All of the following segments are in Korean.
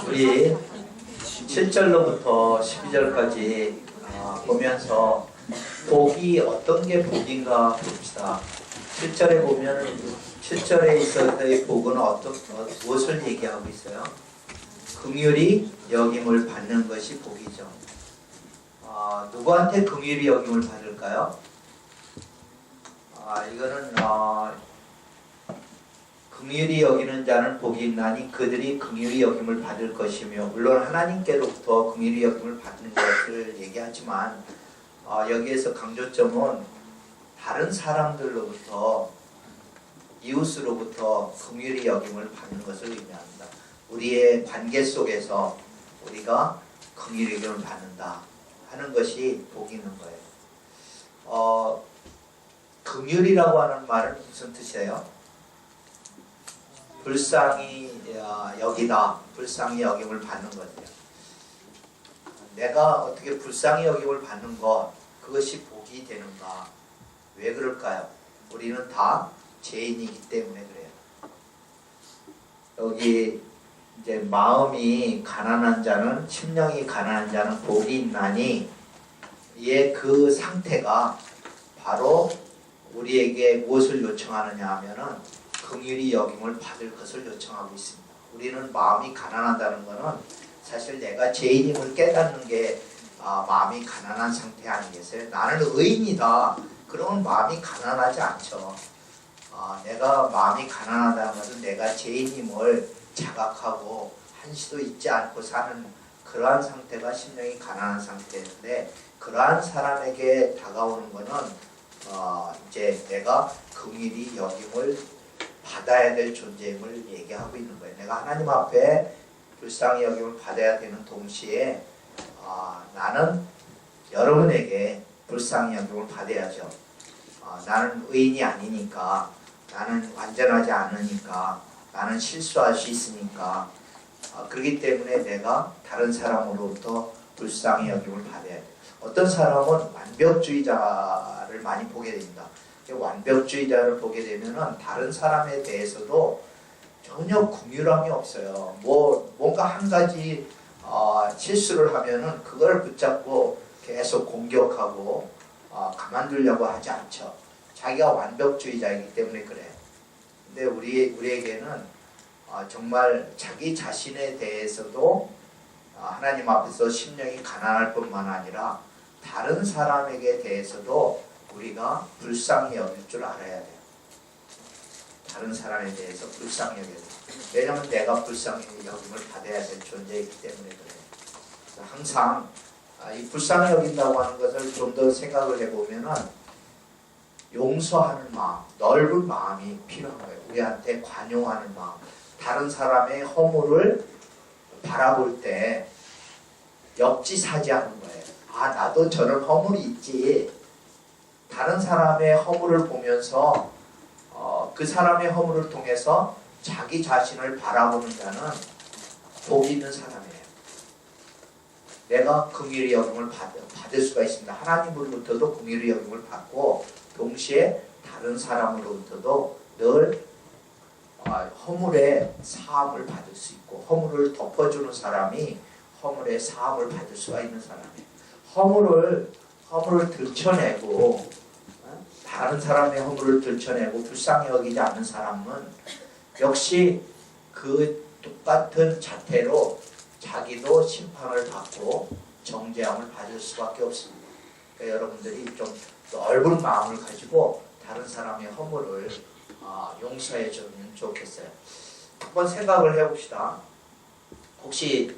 우리 7절로부터 12절까지 보면서 복이 어떤 게 복인가 봅시다. 7절에 보면 7절에 있어서의 복은 무엇을 얘기하고 있어요? 긍휼히 여김을 받는 것이 복이죠. 누구한테 긍휼히 여김을 받을까요? 이거는 긍휼히 여기는 자는 복이 있나니 그들이 긍휼히 여김을 받을 것이며, 물론 하나님께로부터 긍휼히 여김을 받는 것을 얘기하지만 여기에서 강조점은 다른 사람들로부터, 이웃으로부터 긍휼히 여김을 받는 것을 의미합니다. 우리의 관계 속에서 우리가 긍휼히 여김을 받는다 하는 것이 복이 있는 거예요. 긍휼이라고 하는 말은 무슨 뜻이에요? 불쌍히 여기다, 불쌍히 여김을 받는 것이에요. 내가 어떻게 불쌍히 여김을 받는 것, 그것이 복이 되는가? 왜 그럴까요? 우리는 다 죄인이기 때문에 그래요. 여기 이제 마음이 가난한 자는, 심령이 가난한 자는 복이 있나니, 이의 그 상태가 바로 우리에게 무엇을 요청하느냐 하면은 긍휼히 여김을 받을 것을 요청하고 있습니다. 우리는 마음이 가난하다는 것은 사실 내가 죄인임을 깨닫는 게 마음이 가난한 상태 아니겠어요? 나는 의인이다. 그러면 마음이 가난하지 않죠. 내가 마음이 가난하다는 것은 내가 죄인임을 자각하고 한시도 잊지 않고 사는 그러한 상태가 심령이 가난한 상태인데, 그러한 사람에게 다가오는 것은 이제 내가 긍휼히 여김을 받아야 될 존재임을 얘기하고 있는 거예요. 내가 하나님 앞에 불쌍히 여김을 받아야 되는 동시에 나는 여러분에게 불쌍히 여김을 받아야죠. 나는 의인이 아니니까, 나는 완전하지 않으니까, 나는 실수할 수 있으니까, 그렇기 때문에 내가 다른 사람으로부터 불쌍히 여김을 받아야 돼요. 어떤 사람은 완벽주의자를 많이 보게 됩니다. 완벽주의자를 보게 되면은 다른 사람에 대해서도 전혀 긍휼함이 없어요. 뭔가 한 가지 실수를 하면은 그걸 붙잡고 계속 공격하고 가만두려고 하지 않죠. 자기가 완벽주의자이기 때문에 그래. 근데 우리에게는 정말 자기 자신에 대해서도 하나님 앞에서 심령이 가난할 뿐만 아니라 다른 사람에게 대해서도 우리가 불쌍히 여길 줄 알아야 돼요. 다른 사람에 대해서 불쌍히 여겨야 돼요. 왜냐하면 내가 불쌍히 여김을 받아야 될 존재이기 때문에 그래요. 항상 이 불쌍히 여긴다고 하는 것을 좀 더 생각을 해보면은 용서하는 마음, 넓은 마음이 필요한 거예요. 우리한테 관용하는 마음, 다른 사람의 허물을 바라볼 때 역지사지하는 거예요. 나도 저런 허물이 있지. 다른 사람의 허물을 보면서 그 사람의 허물을 통해서 자기 자신을 바라보는 자는 복이 있는 사람이에요. 내가 긍휼히 여김을 받을 수가 있습니다. 하나님으로부터도 긍휼히 여김을 받고, 동시에 다른 사람으로부터도 늘 허물의 사함을 받을 수 있고, 허물을 덮어주는 사람이 허물의 사함을 받을 수가 있는 사람이에요. 허물을 들춰내고, 다른 사람의 허물을 들춰내고 불쌍히 여기지 않는 사람은 역시 그 똑같은 자태로 자기도 심판을 받고 정죄함을 받을 수밖에 없습니다. 그러니까 여러분들이 좀 넓은 마음을 가지고 다른 사람의 허물을 용서해 주면 좋겠어요. 한번 생각을 해봅시다. 혹시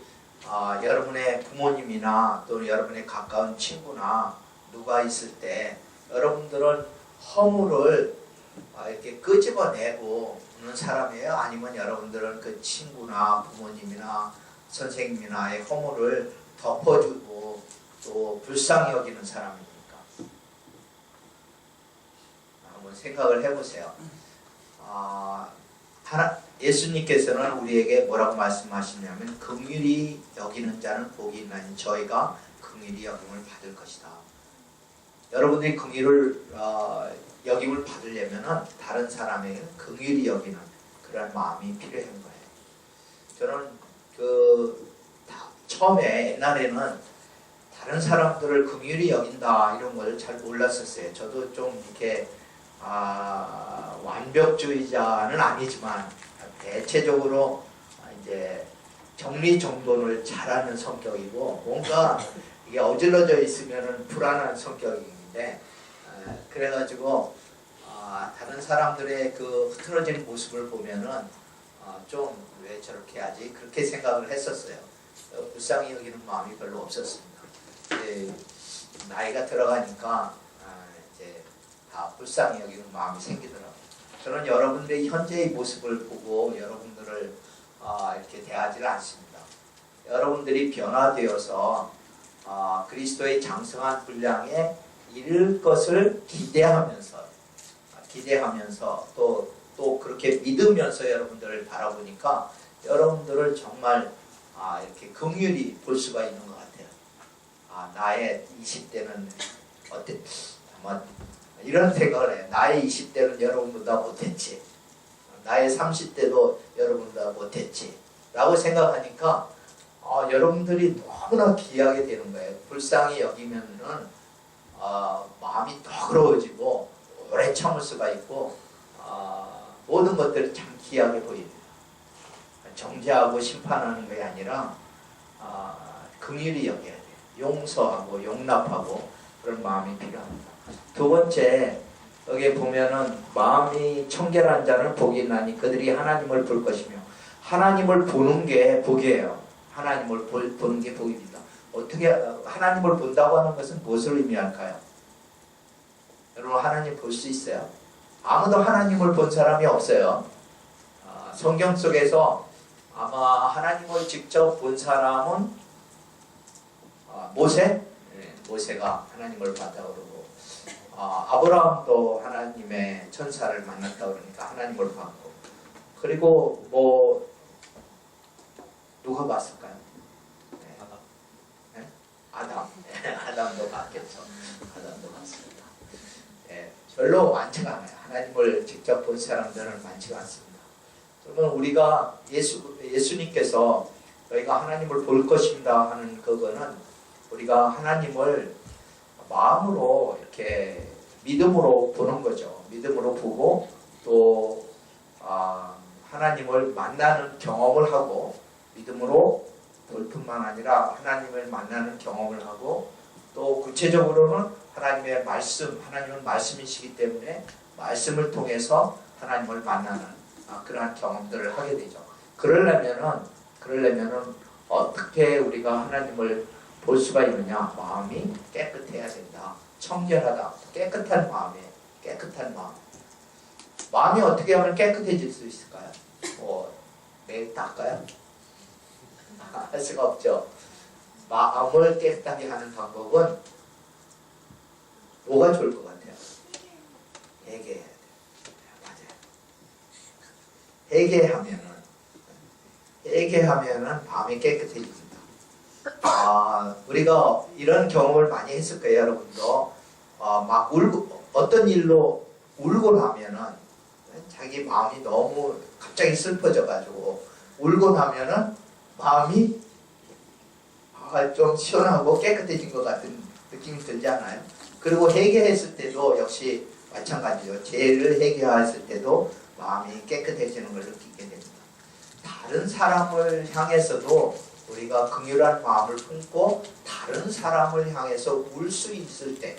여러분의 부모님이나 또 여러분의 가까운 친구나 누가 있을 때 여러분들은 허물을 이렇게 끄집어내고 있는 사람이에요? 아니면 여러분들은 그 친구나 부모님이나 선생님이나의 허물을 덮어주고 또 불쌍히 여기는 사람입니까? 한번 생각을 해보세요. 예수님께서는 우리에게 뭐라고 말씀하시냐면 긍휼히 여기는 자는 복이 있나니 저희가 긍휼히 여김을 받을 것이다. 여러분들이 긍휼을 여김을 받으려면은 다른 사람에게 긍휼히 여기는 그런 마음이 필요한 거예요. 저는 처음에 옛날에는 다른 사람들을 긍휼히 여긴다 이런 걸 잘 몰랐었어요. 저도 좀 이렇게 완벽주의자는 아니지만 대체적으로 이제 정리정돈을 잘하는 성격이고 뭔가 이게 어질러져 있으면은 불안한 성격인데 그래가지고 다른 사람들의 그 흐트러진 모습을 보면은 좀 왜 저렇게 하지 그렇게 생각을 했었어요. 불쌍히 여기는 마음이 별로 없었습니다. 나이가 들어가니까 이제 다 불쌍히 여기는 마음이 생기더라고요. 저는 여러분들의 현재의 모습을 보고 여러분들을 이렇게 대하지를 않습니다. 여러분들이 변화되어서 그리스도의 장성한 분량에 이를 것을 기대하면서 또 그렇게 믿으면서 여러분들을 바라보니까 여러분들을 정말 이렇게 긍휼히 볼 수가 있는 것 같아요. 나의 20대는 어땠? 아마 이런 생각을 해요. 나의 20대는 여러분보다 못했지. 나의 30대도 여러분보다 못했지. 라고 생각하니까 여러분들이 너무나 귀하게 되는 거예요. 불쌍히 여기면은 마음이 너그러워지고 오래 참을 수가 있고 모든 것들이 참 귀하게 보입니다. 정죄하고 심판하는 것이 아니라 긍휼히 여겨야 돼요. 용서하고 용납하고 그런 마음이 필요합니다. 두 번째, 여기 보면은 마음이 청결한 자는 복이 있나니 그들이 하나님을 볼 것이며 하나님을 보는 게 복이에요. 하나님을 보는 게 복입니다. 어떻게 하나님을 본다고 하는 것은 무엇을 의미할까요? 여러분 하나님 볼 수 있어요? 아무도 하나님을 본 사람이 없어요. 성경 속에서 아마 하나님을 직접 본 사람은 모세? 모세가 하나님을 봤다고 그러고 아브라함도 하나님의 천사를 만났다고 그러니까 하나님을 봤고 그리고 뭐 누가 봤을까요? 아담. 아담도 봤겠죠. 아담도 봤습니다. 별로 많지가 않아요. 하나님을 직접 본 사람들은 많지가 않습니다. 그러면 우리가 예수님께서 저희가 하나님을 볼 것입니다 하는 그거는 우리가 하나님을 마음으로 이렇게 믿음으로 보는 거죠. 믿음으로 보고 또 하나님을 만나는 경험을 하고 믿음으로 볼 뿐만 아니라 하나님을 만나는 경험을 하고 또 구체적으로는 하나님의 말씀, 하나님은 말씀이시기 때문에 말씀을 통해서 하나님을 만나는 그러한 경험들을 하게 되죠. 그러려면은 어떻게 우리가 하나님을 볼 수가 있느냐? 마음이 깨끗해야 된다. 청결하다. 깨끗한 마음이에요. 깨끗한 마음. 마음이 어떻게 하면 깨끗해질 수 있을까요? 매일 닦아요? 할 수가 없죠. 마음을 깨끗하게 하는 방법은 뭐가 좋을 것 같아요? 회개해야 돼요. 맞아요. 회개하면은 마음이 깨끗해집니다. 우리가 이런 경험을 많이 했을 거예요, 여러분도. 막 울고, 어떤 일로 울고 나면은 자기 마음이 너무 갑자기 슬퍼져가지고 울고 나면은 마음이 좀 시원하고 깨끗해진 것 같은 느낌이 들지 않아요? 그리고 회개했을 때도 역시 마찬가지죠. 죄를 회개했을 때도 마음이 깨끗해지는 걸 느끼게 됩니다. 다른 사람을 향해서도 우리가 긍휼한 마음을 품고 다른 사람을 향해서 울 수 있을 때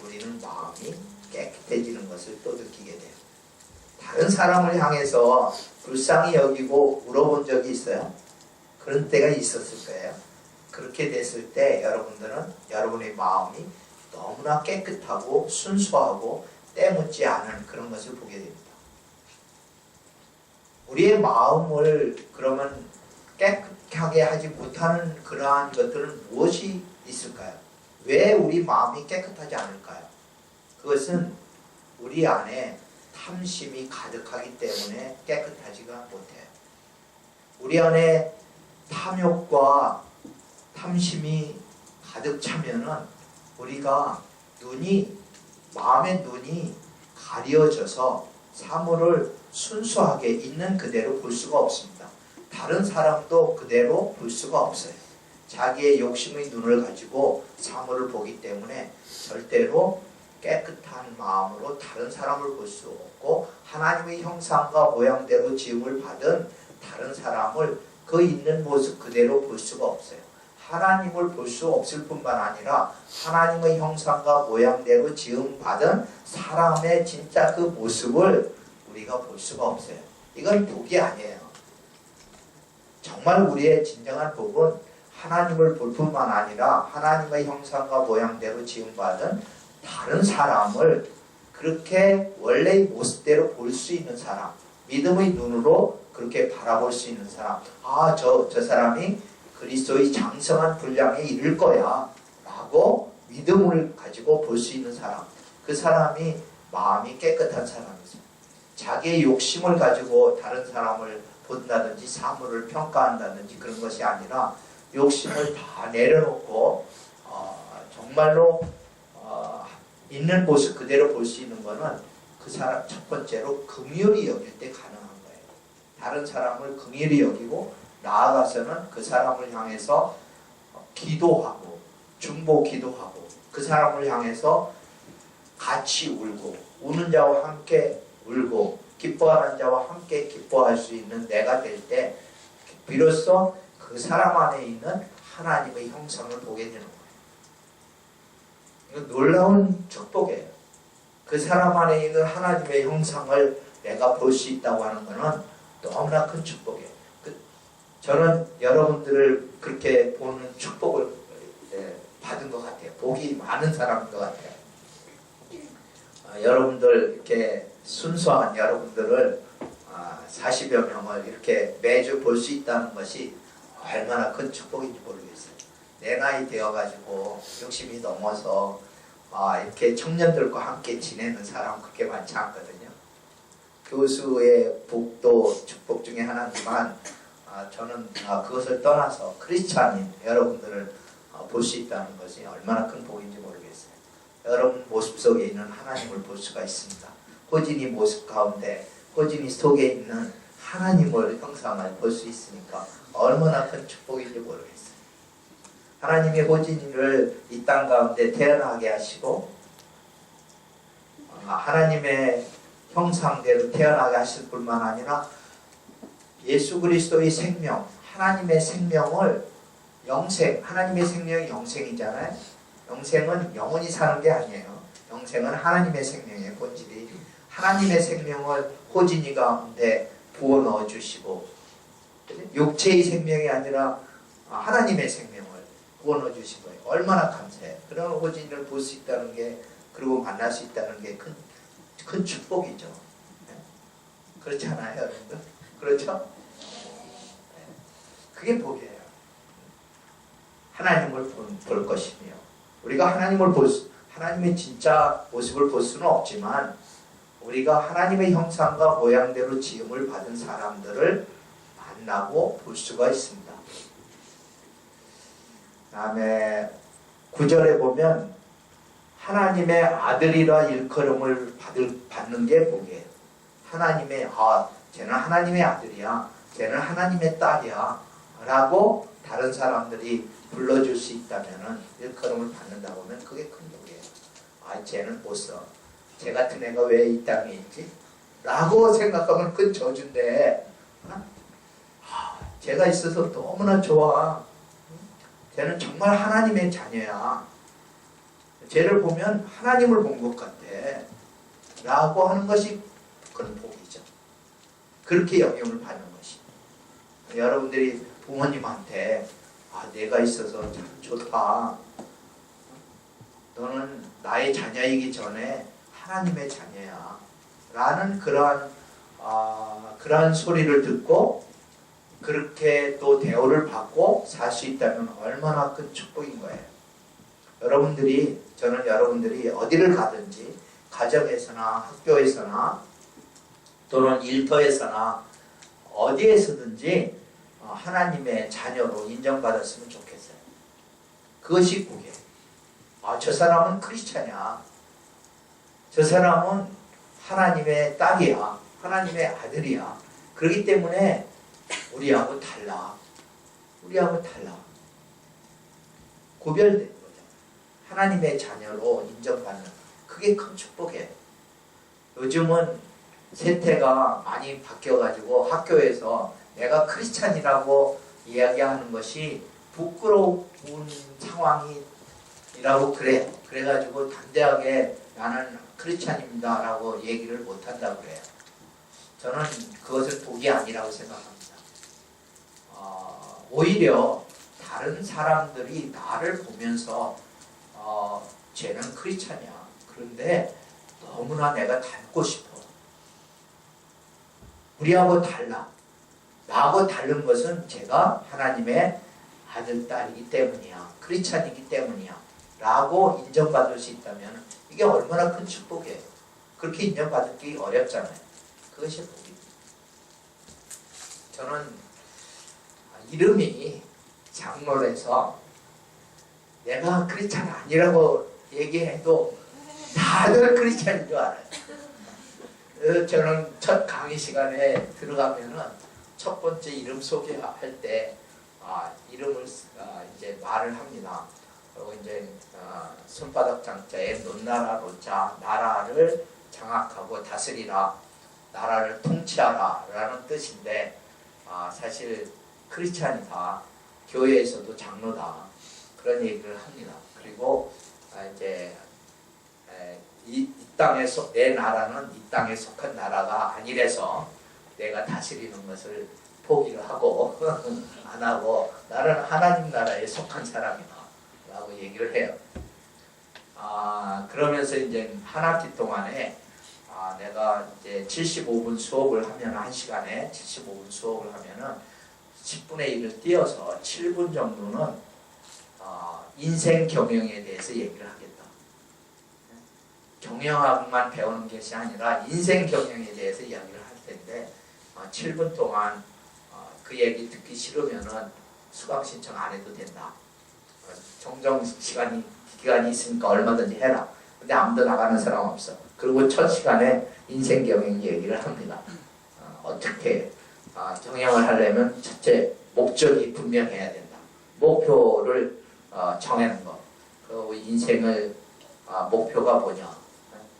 우리는 마음이 깨끗해지는 것을 또 느끼게 돼요. 다른 사람을 향해서 불쌍히 여기고 울어본 적이 있어요? 그런 때가 있었을 거예요. 그렇게 됐을 때 여러분들은 여러분의 마음이 너무나 깨끗하고 순수하고 때묻지 않은 그런 것을 보게 됩니다. 우리의 마음을 그러면 깨끗하게 하지 못하는 그러한 것들은 무엇이 있을까요? 왜 우리 마음이 깨끗하지 않을까요? 그것은 우리 안에 탐심이 가득하기 때문에 깨끗하지가 못해요. 우리 안에 탐욕과 탐심이 가득 차면은 우리가 마음의 눈이 가려져서 사물을 순수하게 있는 그대로 볼 수가 없습니다. 다른 사람도 그대로 볼 수가 없어요. 자기의 욕심의 눈을 가지고 사물을 보기 때문에 절대로 깨끗한 마음으로 다른 사람을 볼 수 없고, 하나님의 형상과 모양대로 지음을 받은 다른 사람을 그 있는 모습 그대로 볼 수가 없어요. 하나님을 볼 수 없을 뿐만 아니라 하나님의 형상과 모양대로 지음 받은 사람의 진짜 그 모습을 우리가 볼 수가 없어요. 이건 복이 아니에요. 정말 우리의 진정한 복은 하나님을 볼 뿐만 아니라 하나님의 형상과 모양대로 지음받은 다른 사람을 그렇게 원래의 모습대로 볼 수 있는 사람, 믿음의 눈으로 그렇게 바라볼 수 있는 사람. 아, 저 사람이 그리스도의 장성한 분량에 이를 거야 라고 믿음을 가지고 볼 수 있는 사람. 그 사람이 마음이 깨끗한 사람이죠. 자기의 욕심을 가지고 다른 사람을 본다든지 사물을 평가한다든지 그런 것이 아니라 욕심을 다 내려놓고 정말로 있는 모습 그대로 볼 수 있는 것은 그 사람 첫 번째로 긍휼히 여길 때 가능한 거예요. 다른 사람을 긍휼히 여기고 나아가서는 그 사람을 향해서 기도하고 중보 기도하고 그 사람을 향해서 같이 울고 우는 자와 함께 울고 기뻐하는 자와 함께 기뻐할 수 있는 내가 될 때 비로소 그 사람 안에 있는 하나님의 형상을 보게 되는 거예요. 이거 놀라운 축복이에요. 그 사람 안에 있는 하나님의 형상을 내가 볼 수 있다고 하는 것은 너무나 큰 축복이에요. 저는 여러분들을 그렇게 보는 축복을 받은 것 같아요. 복이 많은 사람인 것 같아요. 여러분들 이렇게 순수한 여러분들을 40여 명을 이렇게 매주 볼 수 있다는 것이 얼마나 큰 축복인지 모르겠어요. 내 나이 되어가지고 60이 넘어서 이렇게 청년들과 함께 지내는 사람 그렇게 많지 않거든요. 교수의 복도 축복 중에 하나지만 저는 그것을 떠나서 크리스찬인 여러분들을 볼 수 있다는 것이 얼마나 큰 복인지 모르겠어요. 여러분 모습 속에 있는 하나님을 볼 수가 있습니다. 호진이 모습 가운데 호진이 속에 있는 하나님을 형상을 볼 수 있으니까 얼마나 큰 축복인지 모르겠어요. 하나님이 호진이를 이 땅 가운데 태어나게 하시고 하나님의 형상대로 태어나게 하실 뿐만 아니라 예수 그리스도의 생명, 하나님의 생명을 영생, 하나님의 생명이 영생이잖아요. 영생은 영원히 사는 게 아니에요. 영생은 하나님의 생명의 본질이 하나님의 생명을 호진이 가운데 부어 넣어 주시고 육체의 생명이 아니라 하나님의 생명을 부어 넣어 주신 거예요. 얼마나 감사해요. 그런 호진이를 볼 수 있다는 게 그리고 만날 수 있다는 게 큰 축복이죠. 그렇지 않아요, 여러분들? 그렇죠? 그게 복이에요. 하나님을 볼 것이며 우리가 하나님의 진짜 모습을 볼 수는 없지만 우리가 하나님의 형상과 모양대로 지음을 받은 사람들을 만나고 볼 수가 있습니다. 다음에 9절에 보면 하나님의 아들이라 일컬음을 받는 게 복이에요. 쟤는 하나님의 아들이야, 쟤는 하나님의 딸이야 라고 다른 사람들이 불러줄 수 있다면 일컬음을 받는다고 하면 그게 큰 복이에요. 쟤는 못 써, 쟤 같은 애가 왜 이 땅에 있지? 라고 생각하면 큰 저주인데 쟤가 있어서 너무나 좋아, 쟤는 정말 하나님의 자녀야, 쟤를 보면 하나님을 본 것 같아 라고 하는 것이 그런 복이죠. 그렇게 영향을 받는 것이. 여러분들이 부모님한테 내가 있어서 참 좋다, 너는 나의 자녀이기 전에 하나님의 자녀야 라는 그러한 소리를 듣고 그렇게 또 대우를 받고 살 수 있다면 얼마나 큰 축복인 거예요. 저는 여러분들이 어디를 가든지 가정에서나 학교에서나 또는 일터에서나 어디에서든지 하나님의 자녀로 인정받았으면 좋겠어요. 그것이 복이에요. 저 사람은 크리스찬이야, 저 사람은 하나님의 딸이야, 하나님의 아들이야. 그렇기 때문에 우리하고 달라. 우리하고 달라. 구별된 거죠. 하나님의 자녀로 인정받는. 그게 큰 축복이에요. 요즘은 세태가 많이 바뀌어가지고 학교에서 내가 크리스찬이라고 이야기하는 것이 부끄러운 상황이라고 그래요. 그래가지고 담대하게 나는 크리스찬입니다 라고 얘기를 못한다고 그래요. 저는 그것을 복이 아니라고 생각합니다. 오히려 다른 사람들이 나를 보면서 쟤는 크리스찬이야. 그런데 너무나 내가 닮고 싶어. 우리하고 달라. 나하고 다른 것은 제가 하나님의 아들, 딸이기 때문이야. 크리스찬이기 때문이야. 라고 인정받을 수 있다면 이게 얼마나 큰 축복이에요. 그렇게 인정받기 어렵잖아요. 그것이 복입니다. 저는 이름이 장로라서 내가 크리스찬 아니라고 얘기해도 다들 크리스찬인 줄 알아요. 저는 첫 강의 시간에 들어가면은 첫 번째 이름 소개할 때 이름을 이제 말을 합니다. 그리고 이제 손바닥 장자에 논나라 로자, 나라를 장악하고 다스리라, 나라를 통치하라 라는 뜻인데 사실 크리스찬이다, 교회에서도 장로다, 그런 얘기를 합니다. 그리고 이제 이 땅에 내 나라는 이 땅에 속한 나라가 아니라서 내가 다스리는 것을 포기를 하고 안 하고 나는 하나님 나라에 속한 사람이다 라고 얘기를 해요. 그러면서 이제 한 학기 동안에 내가 이제 75분 수업을 하면, 한 시간에 75분 수업을 하면은 10분의 1을 띄어서 7분 정도는 인생 경영에 대해서 얘기를 하겠다. 경영학만 배우는 것이 아니라 인생 경영에 대해서 이야기를 할 텐데 7분 동안 그 얘기 듣기 싫으면은 수강 신청 안 해도 된다. 정정 기간이 있으니까 얼마든지 해라. 근데 아무도 나가는 사람 없어. 그리고 첫 시간에 인생 경영 얘기를 합니다. 어떻게 경영을 하려면 첫째, 목적이 분명해야 된다. 목표를 정하는 것. 그리고 인생을 목표가 뭐냐?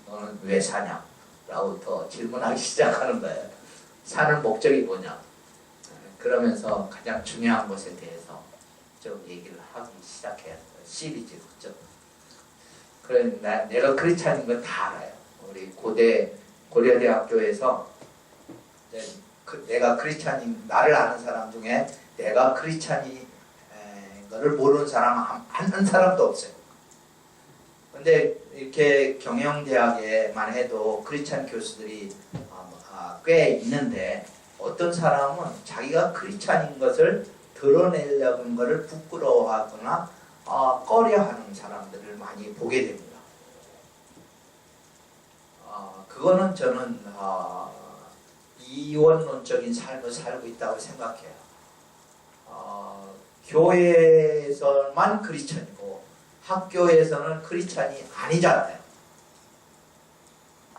너는 왜 사냐? 라고부터 질문하기 시작하는 거예요. 사는 목적이 뭐냐? 그러면서 가장 중요한 것에 대해서 좀 얘기를 하기 시작해요. 시리즈 죠. 그래, 내가 크리스찬인 건 다 알아요. 우리 고려대학교에서 내가 크리스찬인, 나를 아는 사람 중에 내가 크리스찬인 거를 모르는 사람 한 사람도 없어요. 근데 이렇게 경영대학에만 해도 크리스찬 교수들이 꽤 있는데, 어떤 사람은 자기가 크리스찬인 것을 드러내려는 것을 부끄러워하거나 꺼려하는 사람들을 많이 보게 됩니다. 그거는 저는 이원론적인 삶을 살고 있다고 생각해요. 교회에서만 크리스찬이고 학교에서는 크리스찬이 아니잖아요.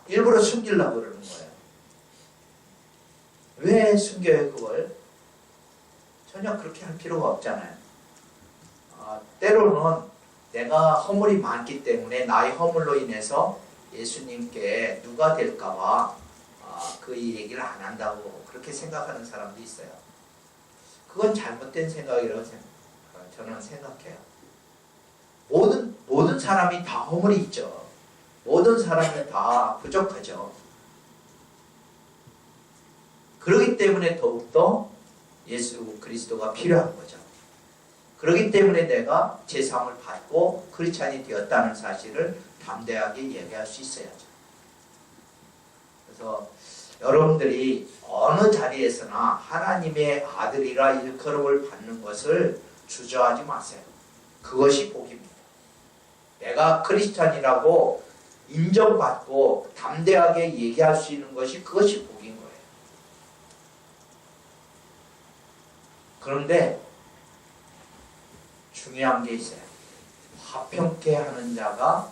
일부러 숨기려고 그러는 거예요. 왜 숨겨요 그걸? 전혀 그렇게 할 필요가 없잖아요. 때로는 내가 허물이 많기 때문에 나의 허물로 인해서 예수님께 누가 될까봐 그 얘기를 안 한다고 그렇게 생각하는 사람도 있어요. 그건 잘못된 생각이라고 저는 생각해요. 모든 사람이 다 허물이 있죠. 모든 사람이 다 부족하죠. 그렇기 때문에 더욱더 예수 그리스도가 필요한 거죠. 그렇기 때문에 내가 제사함을 받고 크리스찬이 되었다는 사실을 담대하게 얘기할 수 있어야죠. 그래서 여러분들이 어느 자리에서나 하나님의 아들이라 일컬음을 받는 것을 주저하지 마세요. 그것이 복입니다. 내가 크리스찬이라고 인정받고 담대하게 얘기할 수 있는 것이, 그것이 복인 거예요. 그런데 중요한 게 있어요. 화평케 하는 자가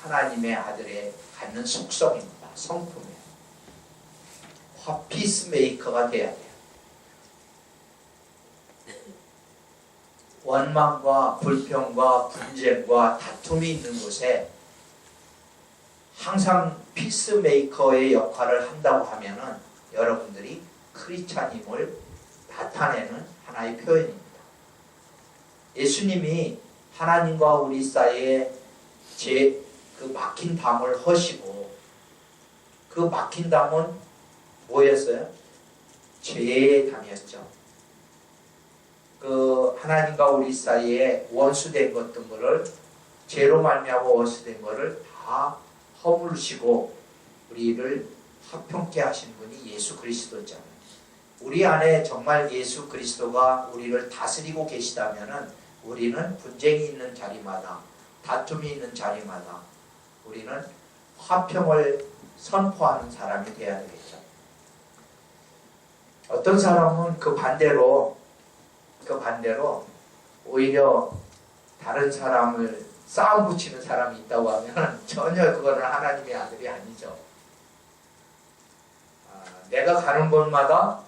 하나님의 아들에 갖는 속성입니다. 성품이에요. 피스메이커가 돼야 돼요. 원망과 불평과 분쟁과 다툼이 있는 곳에 항상 피스메이커의 역할을 한다고 하면은 여러분들이 크리스찬임을 나타내는 하나의 표현입니다. 예수님이 하나님과 우리 사이에 그 막힌 담을 허시고, 그 막힌 담은 뭐였어요? 죄의 담이었죠. 그 하나님과 우리 사이에 원수된 것들을, 죄로 말미암아 원수된 것을 다 허물으시고 우리를 화평케 하신 분이 예수 그리스도잖아요. 우리 안에 정말 예수 그리스도가 우리를 다스리고 계시다면은 우리는 분쟁이 있는 자리마다, 다툼이 있는 자리마다 우리는 화평을 선포하는 사람이 되어야 되겠죠. 어떤 사람은 그 반대로 오히려 다른 사람을 싸움 붙이는 사람이 있다고 하면 전혀 그거는 하나님의 아들이 아니죠. 내가 가는 곳마다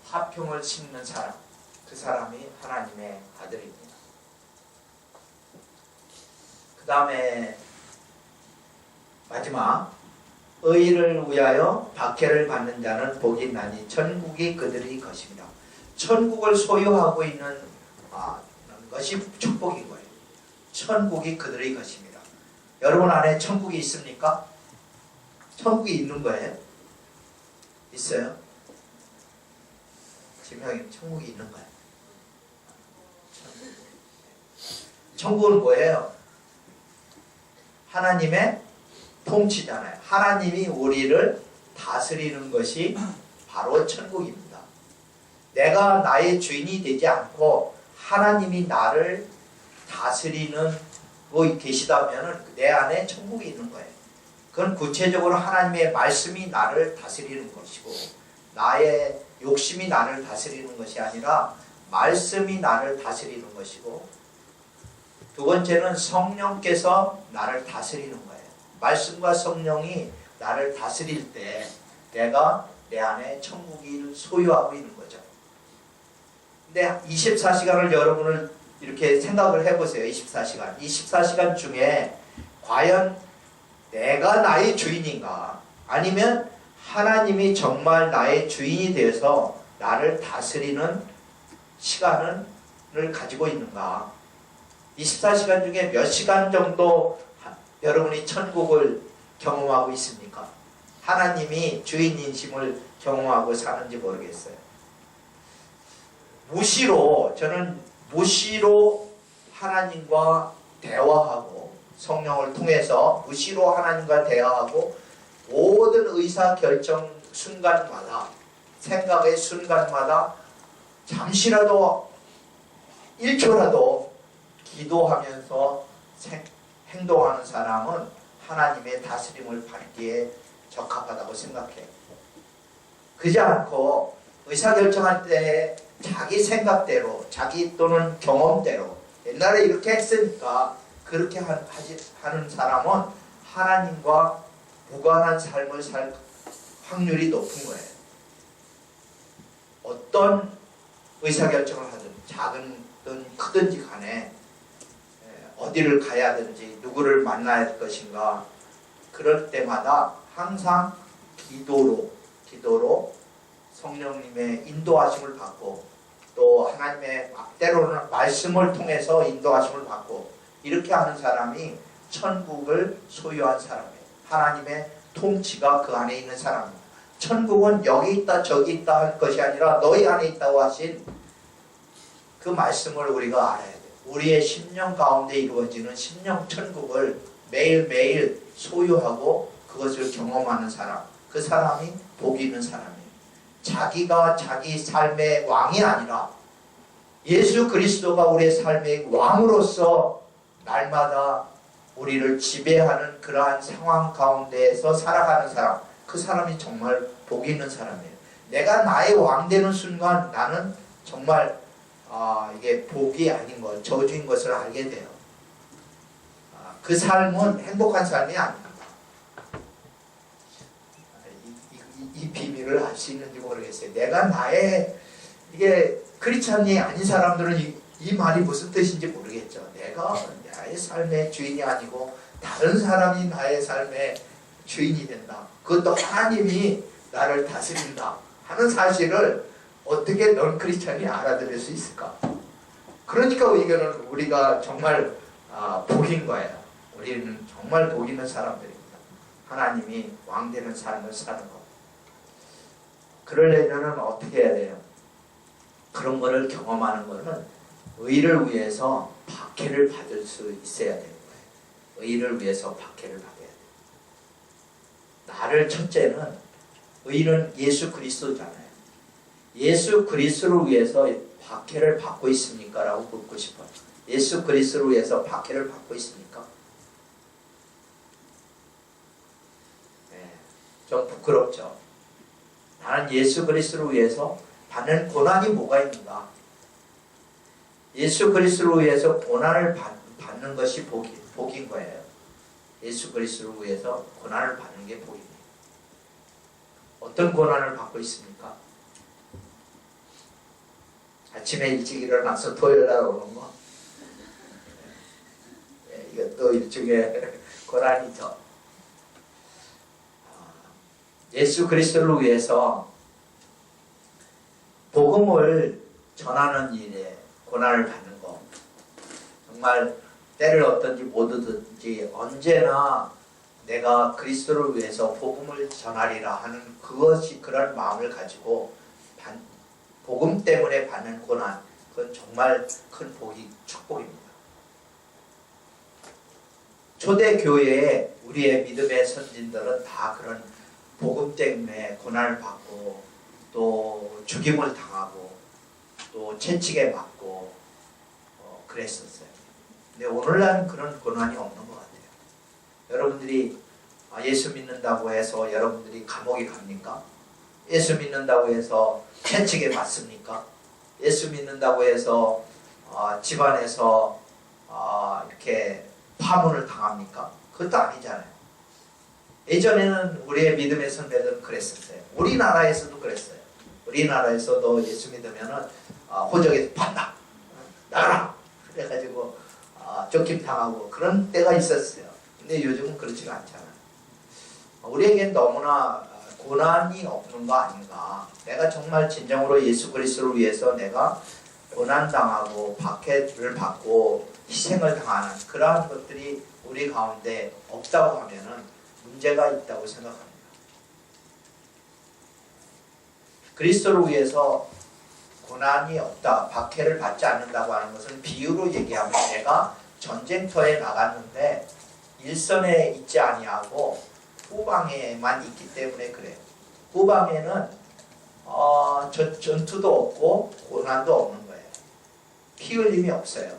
화평을 심는 사람, 그 사람이 하나님의 아들입니다. 그 다음에 마지막, 의를 위하여 박해를 받는 자는 복이 있나니 천국이 그들의 것입니다. 천국을 소유하고 있는 것이 축복인 거예요. 천국이 그들의 것입니다. 여러분 안에 천국이 있습니까? 천국이 있는 거예요? 있어요? 지금 형님 천국이 있는 거예요. 천국은 뭐예요? 하나님의 통치잖아요. 하나님이 우리를 다스리는 것이 바로 천국입니다. 내가 나의 주인이 되지 않고 하나님이 나를 다스리는 분 계시다면 내 안에 천국이 있는 거예요. 그건 구체적으로 하나님의 말씀이 나를 다스리는 것이고, 나의 욕심이 나를 다스리는 것이 아니라 말씀이 나를 다스리는 것이고, 두 번째는 성령께서 나를 다스리는 거예요. 말씀과 성령이 나를 다스릴 때 내가 내 안에 천국을 소유하고 있는 거죠. 근데 24시간을 여러분을 이렇게 생각을 해보세요. 24시간. 24시간 중에 과연 내가 나의 주인인가? 아니면 하나님이 정말 나의 주인이 되어서 나를 다스리는 시간을 가지고 있는가? 24시간 중에 몇 시간 정도 여러분이 천국을 경험하고 있습니까? 하나님이 주인이심을 경험하고 사는지 모르겠어요. 저는 무시로 하나님과 대화하고, 성령을 통해서 무시로 하나님과 대화하고, 모든 의사결정 순간마다, 생각의 순간마다 잠시라도 1초라도 기도하면서 행동하는 사람은 하나님의 다스림을 받기에 적합하다고 생각해요. 그지 않고 의사결정할 때 자기 생각대로, 자기 또는 경험대로 옛날에 이렇게 했으니까 그렇게 하는 사람은 하나님과 무관한 삶을 살 확률이 높은 거예요. 어떤 의사결정을 하든 작은든 크든지 간에 어디를 가야 하든지 누구를 만나야 할 것인가, 그럴 때마다 항상 기도로 성령님의 인도하심을 받고, 또 하나님의 때로는 말씀을 통해서 인도하심을 받고, 이렇게 하는 사람이 천국을 소유한 사람이에요. 하나님의 통치가 그 안에 있는 사람입니다. 천국은 여기 있다 저기 있다 할 것이 아니라 너희 안에 있다고 하신 그 말씀을 우리가 알아야 돼요. 우리의 심령 가운데 이루어지는 심령 천국을 매일매일 소유하고 그것을 경험하는 사람, 그 사람이 복이 있는 사람이에요. 자기가 자기 삶의 왕이 아니라 예수 그리스도가 우리의 삶의 왕으로서 날마다 우리를 지배하는 그러한 상황 가운데에서 살아가는 사람, 그 사람이 정말 복이 있는 사람이에요. 내가 나의 왕 되는 순간 나는 정말 이게 복이 아닌 것, 저주인 것을 알게 돼요. 그 삶은 행복한 삶이 아닙니다. 이 비밀을 알 수 있는지 모르겠어요. 내가 이게 크리스찬이 아닌 사람들은 이 말이 무슨 뜻인지 모르겠죠. 내가 나의 삶의 주인이 아니고 다른 사람이 나의 삶의 주인이 된다. 그것도 하나님이 나를 다스린다 하는 사실을 어떻게 넌 크리스찬이 알아들을 수 있을까? 그러니까 이거는 우리가 정말 복인 거예요. 우리는 정말 복 있는 사람들입니다. 하나님이 왕되는 삶을 사는 것. 그러려면 어떻게 해야 돼요? 그런 거를 경험하는 거는 의를 위해서 박해를 받을 수 있어야 되는 거예요. 의를 위해서 박해를 받아야 돼요. 나를 첫째는 의는 예수 그리스도잖아요. 예수 그리스도를 위해서 박해를 받고 있습니까? 라고 묻고 싶어요. 예수 그리스도를 위해서 박해를 받고 있습니까? 네, 좀 부끄럽죠. 나는 예수 그리스도를 위해서 받는 고난이 뭐가 있는가? 예수 그리스도를 위해서 고난을 받는 것이 복인 거예요. 예수 그리스도를 위해서 고난을 받는 게 복입니다. 어떤 고난을 받고 있습니까? 아침에 일찍 일어나서 토요일날 오는 거. 이것도 일종의 고난이죠. 예수 그리스도를 위해서 복음을 전하는 일에 고난을 받는 거. 정말 때를 얻든지 못 얻든지 언제나 내가 그리스도를 위해서 복음을 전하리라 하는 그것이 그런 마음을 가지고 복음 때문에 받는 고난, 그건 정말 큰 축복입니다. 초대교회에 우리의 믿음의 선진들은 다 그런 복음 때문에 고난을 받고 또 죽임을 당하고 또 채찍에 맞고 그랬었어요. 근데 오늘날은 그런 고난이 없는 것 같아요. 여러분들이 예수 믿는다고 해서 여러분들이 감옥에 갑니까? 예수 믿는다고 해서 채찍에 맞습니까? 예수 믿는다고 해서 집안에서 이렇게 파문을 당합니까? 그것도 아니잖아요. 예전에는 우리의 믿음의 선배들은 그랬었어요. 우리나라에서도 그랬어요. 우리나라에서도 예수 믿으면은 호적에서 판다, 나가라, 그래가지고 쫓김 당하고 그런 때가 있었어요. 근데 요즘은 그렇지가 않잖아요. 우리에겐 너무나 고난이 없는 거 아닌가. 내가 정말 진정으로 예수 그리스도를 위해서 내가 고난당하고 박해를 받고 희생을 당하는 그러한 것들이 우리 가운데 없다고 하면은 문제가 있다고 생각합니다. 그리스도를 위해서 고난이 없다, 박해를 받지 않는다고 하는 것은 비유로 얘기하면 내가 전쟁터에 나갔는데 일선에 있지 아니하고 후방에만 있기 때문에 그래요. 후방에는 전투도 없고 고난도 없는 거예요. 피 흘림이 없어요.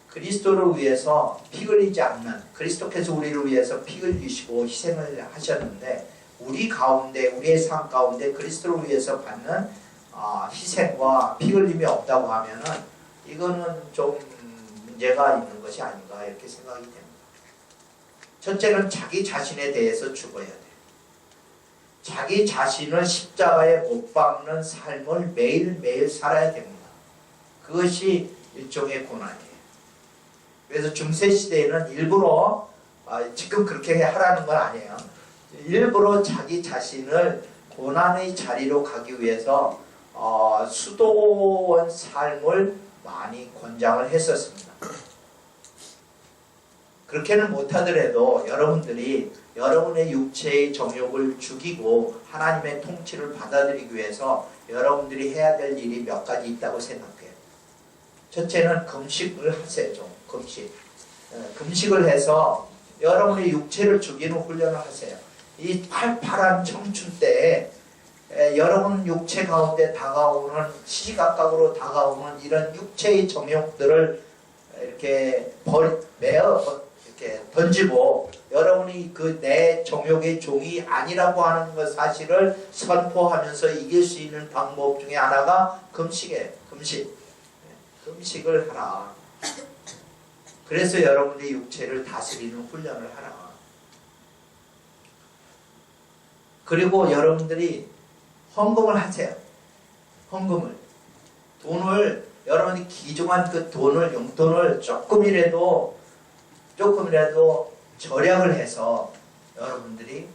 그리스도를 위해서 피 흘리지 않는, 그리스도께서 우리를 위해서 피 흘리시고 희생을 하셨는데 우리 가운데, 우리의 삶 가운데 그리스도를 위해서 받는 희생과 피 흘림이 없다고 하면은 이거는 좀 문제가 있는 것이 아닌가 이렇게 생각이 됩니다. 첫째는 자기 자신에 대해서 죽어야 돼요. 자기 자신을 십자가에 못 박는 삶을 매일매일 살아야 됩니다. 그것이 일종의 고난이에요. 그래서 중세시대에는 일부러 지금 그렇게 하라는 건 아니에요. 일부러 자기 자신을 고난의 자리로 가기 위해서 수도원 삶을 많이 권장을 했었습니다. 그렇게는 못하더라도 여러분들이 여러분의 육체의 정욕을 죽이고 하나님의 통치를 받아들이기 위해서 여러분들이 해야 될 일이 몇 가지 있다고 생각해요. 첫째는 금식을 하세요. 좀 금식. 금식을 해서 여러분의 육체를 죽이는 훈련을 하세요. 이 팔팔한 청춘 때에 여러분 육체 가운데 다가오는 시시각각으로 다가오는 이런 육체의 정욕들을 이렇게 이렇게 던지고 여러분이 그 내 정욕의 종이 아니라고 하는 것 사실을 선포하면서 이길 수 있는 방법 중에 하나가 금식이에요. 금식을 하라. 그래서 여러분의 육체를 다스리는 훈련을 하라. 그리고 여러분들이 헌금을 하세요. 헌금을. 돈을 여러분이 귀중한 그 돈을, 용돈을 조금이라도 절약을 해서 여러분들이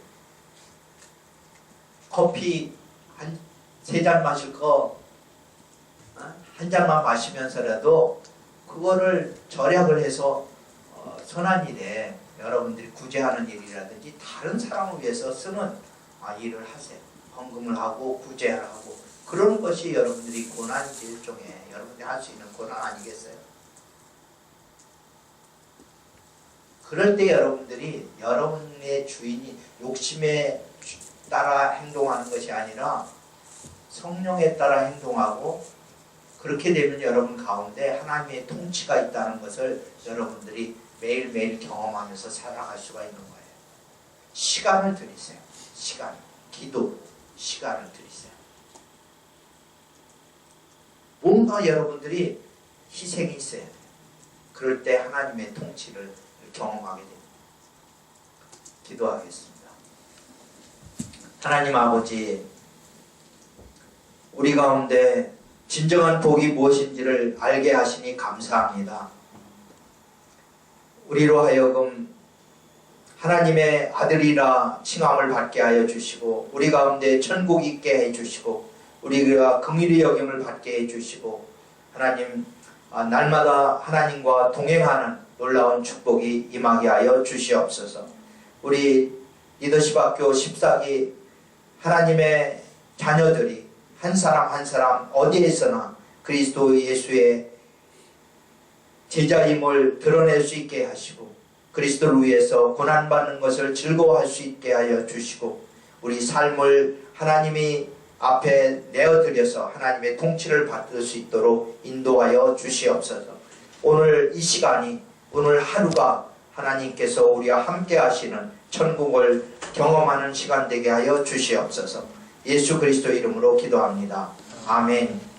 커피 한 3잔 마실 거 한 잔만 마시면서라도 그거를 절약을 해서 선한 일에 여러분들이 구제하는 일이라든지 다른 사람을 위해서 쓰는 일을 하세요. 헌금을 하고 구제를 하고 그런 것이 여러분들이 고난이지 일종의 여러분들이 할 수 있는 고난 아니겠어요? 그럴 때 여러분들이 여러분의 주인이 욕심에 따라 행동하는 것이 아니라 성령에 따라 행동하고 그렇게 되면 여러분 가운데 하나님의 통치가 있다는 것을 여러분들이 매일매일 경험하면서 살아갈 수가 있는 거예요. 시간을 들이세요. 시간, 기도, 시간을 들이세요. 뭔가 여러분들이 희생이 있어야 돼요. 그럴 때 하나님의 통치를 경험하게 됩니다. 기도하겠습니다. 하나님 아버지, 우리 가운데 진정한 복이 무엇인지를 알게 하시니 감사합니다. 우리로 하여금 하나님의 아들이라 칭함을 받게 하여 주시고 우리 가운데 천국이 있게 해주시고 우리가 긍휼히 여김을 받게 해주시고 하나님 날마다 하나님과 동행하는 놀라운 축복이 임하게 하여 주시옵소서. 우리 리더십 학교 14기 하나님의 자녀들이 한 사람 한 사람 어디에서나 그리스도 예수의 제자임을 드러낼 수 있게 하시고 그리스도를 위해서 고난받는 것을 즐거워할 수 있게 하여 주시고 우리 삶을 하나님이 앞에 내어드려서 하나님의 통치를 받을 수 있도록 인도하여 주시옵소서. 오늘 이 시간이 오늘 하루가 하나님께서 우리와 함께 하시는 천국을 경험하는 시간 되게 하여 주시옵소서. 예수 그리스도 이름으로 기도합니다. 아멘.